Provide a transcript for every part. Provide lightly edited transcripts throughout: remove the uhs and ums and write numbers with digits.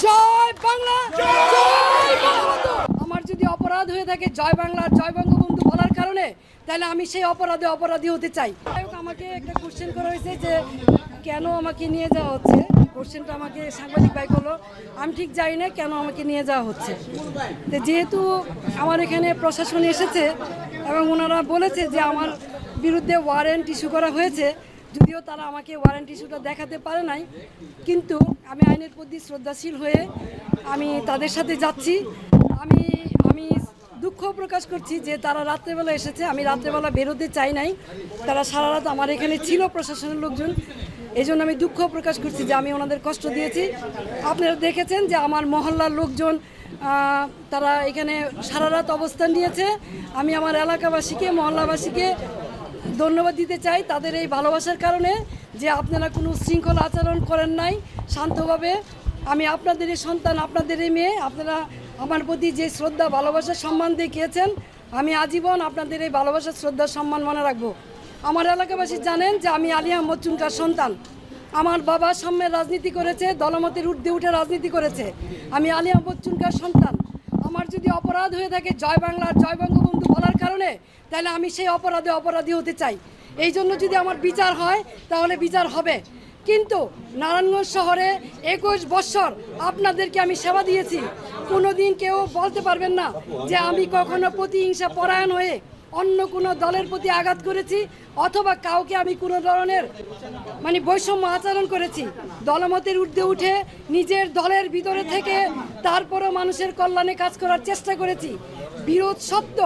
জয় বাংলা, জয় বঙ্গবন্ধু। আমার যদি অপরাধ হয়ে থাকে জয় বাংলা জয় বঙ্গবন্ধু বলার কারণে, তাহলে আমি সেই অপরাধী হতে চাই। আমাকে একটা কোশ্চেন করা হয়েছে যে কেন আমাকে নিয়ে যাওয়া হচ্ছে। কোশ্চেনটা আমাকে সাংবাদিক ভাই করলো, আমি ঠিক জানি না কেন আমাকে নিয়ে যাওয়া হচ্ছে। তো যেহেতু আমার এখানে প্রশাসন এসেছে এবং ওনারা বলেছে যে আমার বিরুদ্ধে ওয়ারেন্ট ইস্যু করা হয়েছে, যদিও তারা আমাকে ওয়ারেন্ট ইস্যুটা দেখাতে পারে নাই, কিন্তু আমি আইনের প্রতি শ্রদ্ধাশীল হয়ে আমি তাদের সাথে যাচ্ছি। আমি দুঃখ প্রকাশ করছি যে তারা রাত্রেবেলা এসেছে, আমি রাত্রেবেলা বেরোতে চাই নাই, তারা সারা রাত আমার এখানে ছিল প্রশাসনের লোকজন। এই জন্য আমি দুঃখ প্রকাশ করছি যে আমি ওনাদের কষ্ট দিয়েছি। আপনারা দেখেছেন যে আমার মহল্লার লোকজন তারা এখানে সারা রাত অবস্থান নিয়েছে। আমি আমার এলাকাবাসীকে মহল্লাবাসীকে ধন্যবাদ দিতে চাই তাদের এই ভালোবাসার কারণে, যে আপনারা কোনো শৃঙ্খলা আচরণ করেন নাই, শান্তভাবে। আমি আপনাদেরই সন্তান, আপনাদেরই মেয়ে, আপনারা আমার প্রতি যে শ্রদ্ধা ভালোবাসা সম্মান দেখিয়েছেন, আমি আজীবন আপনাদের এই ভালোবাসা শ্রদ্ধা সম্মান মনে রাখবো। আমার এলাকাবাসী জানেন যে আমি আলী আহমদ চুনকার সন্তান। আমার বাবা সাম্যের রাজনীতি করেছে, দলমতের ঊর্ধ্বে উঠে রাজনীতি করেছে। আমি আলী আহমদ চুনকার সন্তান। আমার যদি অপরাধ হয়ে থাকে জয় বাংলা জয় বঙ্গবন্ধু বলার কারণে, তাহলে আমি সেই অপরাধী হতে চাই। এই জন্য যদি আমার বিচার হয় তাহলে বিচার হবে। কিন্তু নারায়ণগঞ্জ শহরে 21 বছর আপনাদেরকে আমি সেবা দিয়েছি। কোনো দিন কেউ বলতে পারবেন না যে আমি কখনো প্রতিহিংসা পরায়ণ হয়ে অন্য কোনো দলের প্রতি আঘাত করেছি, অথবা কাউকে আমি কোনো ধরনের বৈষম্য আচরণ করেছি। দলমতের ঊর্ধ্বে উঠে নিজের দলের ভিতরে থেকে তারপরও মানুষের কল্যাণে কাজ করার চেষ্টা করেছি। বিরোধ সত্য,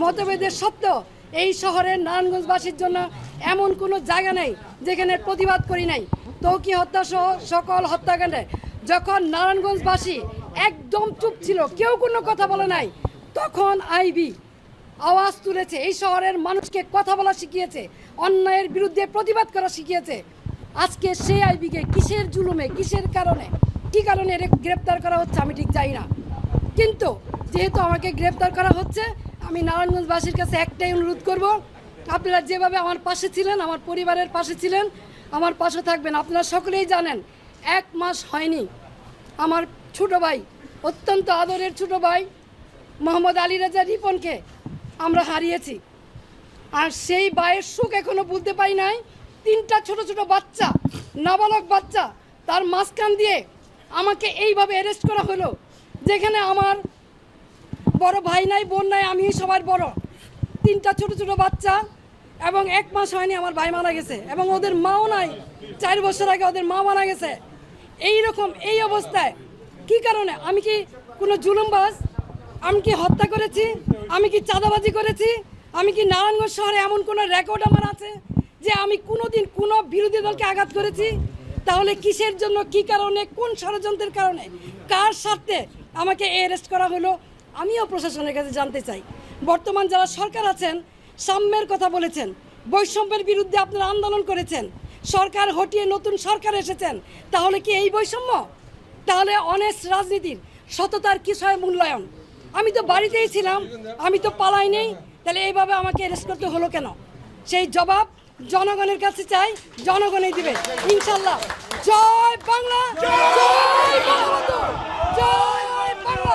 মতভেদের সত্য, এই শহরের নারায়ণগঞ্জবাসীর জন্য এমন কোনো জায়গা নেই যেখানে প্রতিবাদ করি নাই। তৌকি হত্যা সহ সকল হত্যাকাণ্ডে যখন নারায়ণগঞ্জবাসী একদম চুপ ছিল, কেউ কোনো কথা বলে নাই, তখন আইবি আওয়াজ তুলেছে, এই শহরের মানুষকে কথা বলা শিখিয়েছে, অন্যায়ের বিরুদ্ধে প্রতিবাদ করা শিখিয়েছে। আজকে সেই আইবিকে কিসের জুলুমে, কিসের কারণে, কী কারণে গ্রেপ্তার করা হচ্ছে আমি ঠিক জানি না। কিন্তু যেহেতু আমাকে গ্রেপ্তার করা হচ্ছে, আমি নারায়ণগঞ্জবাসীর কাছে একটাই অনুরোধ করব, আপনারা যেভাবে আমার পাশে ছিলেন, আমার পরিবারের পাশে ছিলেন, আমার পাশে থাকবেন। আপনারা সকলেই জানেন 1 মাস হয়নি আমার ছোটো ভাই, অত্যন্ত আদরের ছোটো ভাই মোহাম্মদ আলী রাজা রিপনকে আমরা হারিয়েছি। আর সেই ভাইয়ের সুখ এখনও ভুলতে পারি নাই। 3টা ছোট ছোট বাচ্চা, নাবালক বাচ্চা, তার মাঝখান দিয়ে আমাকে এইভাবে অ্যারেস্ট করা হলো, যেখানে আমার বড় ভাই নাই, বোন নাই, আমি সবার বড়। 3টা ছোট ছোট বাচ্চা, এবং 1 মাস হয়নি আমার ভাই মারা গেছে, এবং ওদের মাও নাই। 4 বছর আগে ওদের মা মারা গেছে। এই অবস্থায় কি কারণে? আমি কি কোনো জুলুমবাজ? আমি কি হত্যা করেছি? আমি কি চাঁদাবাজি করেছি? আমি কি নারায়ণগঞ্জ শহরে এমন কোনো রেকর্ড আমার আছে যে আমি কোনোদিন কোনো বিরোধী দলকে আঘাত করেছি? তাহলে কিসের জন্য, কি কারণে, কোন ষড়যন্ত্রের কারণে, কার স্বার্থে আমাকে অ্যারেস্ট করা হলো? আমিও প্রশাসনের কাছে জানতে চাই। বর্তমান যারা সরকার আছেন, সাম্যের কথা বলেছেন, বৈষম্যের বিরুদ্ধে আপনারা আন্দোলন করেছেন, সরকার হটিয়ে নতুন সরকার এসেছেন, তাহলে কি এই বৈষম্য? তাহলে অনেস্ট রাজনীতির সততার কিসের মূল্যায়ন? আমি তো বাড়িতেই ছিলাম, আমি তো পালাই নেই, তাহলে এইভাবে আমাকে অ্যারেস্ট করতে হলো কেন? সেই জবাব জনগণের কাছে চাই, জনগণই দিবে ইনশাল্লাহ। জয় বাংলা, জয় বঙ্গবন্ধু, জয় বাংলা।